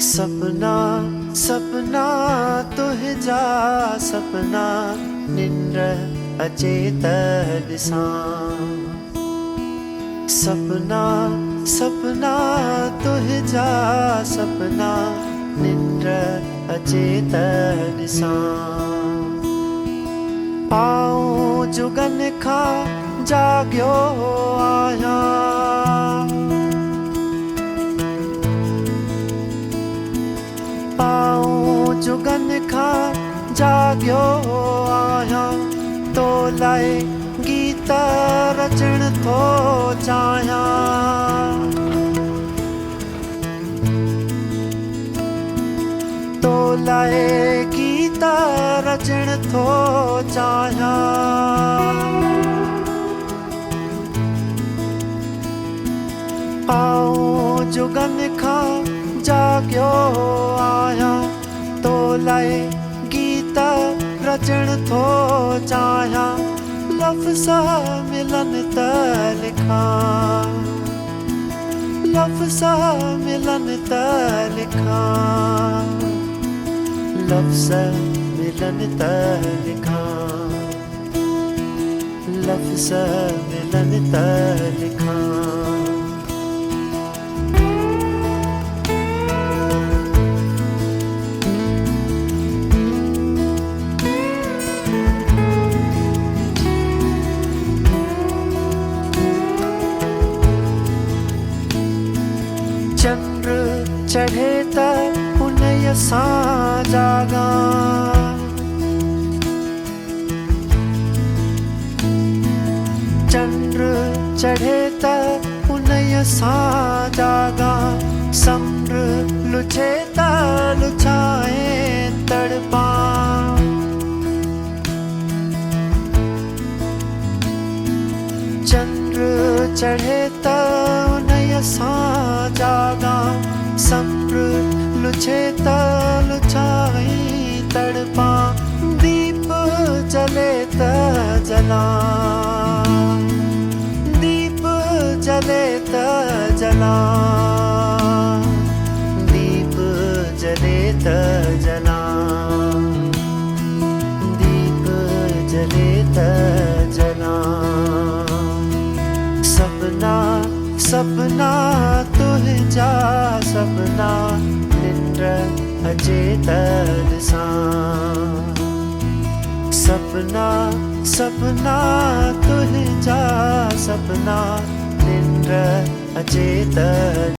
सपना सपना तुझा सपना निंद्र अचेत दिसा सपना सपना तुझा सपना निंद्र अचेत दिसा आऊं जुगन खा जाग्यो आया आऊं जुगन खा जाग्यो आया तो लाए गीत रचण थो चाहिया तो लाए गीत रचण थो चाहिया आऊं जुगन खा जाग्यो आया तो लाए गीत रचण थो चाहिया लफ्ज़ मिलन त लिखा लफ्ज़ मिलन त लिखा लफ्ज़ मिलन त लिखा लफ्ज़ मिलन त लिखा चंद्र चढ़े त उनय सां जागा चंद्र चढ़े त उनय सां जागा समुंड लुछे त लुछाए तड़पा चंद्र चढ़े त उनय सां जागा समुंड लुछे त लुछाई तड़पा दीप जले त जला दीप जले त जला दीप जले त जला दीप जले त जला सपना सपना तुझा सपना निंद्र अचेत दिसा सपना सपना तुझा सपना निंद्र अचेत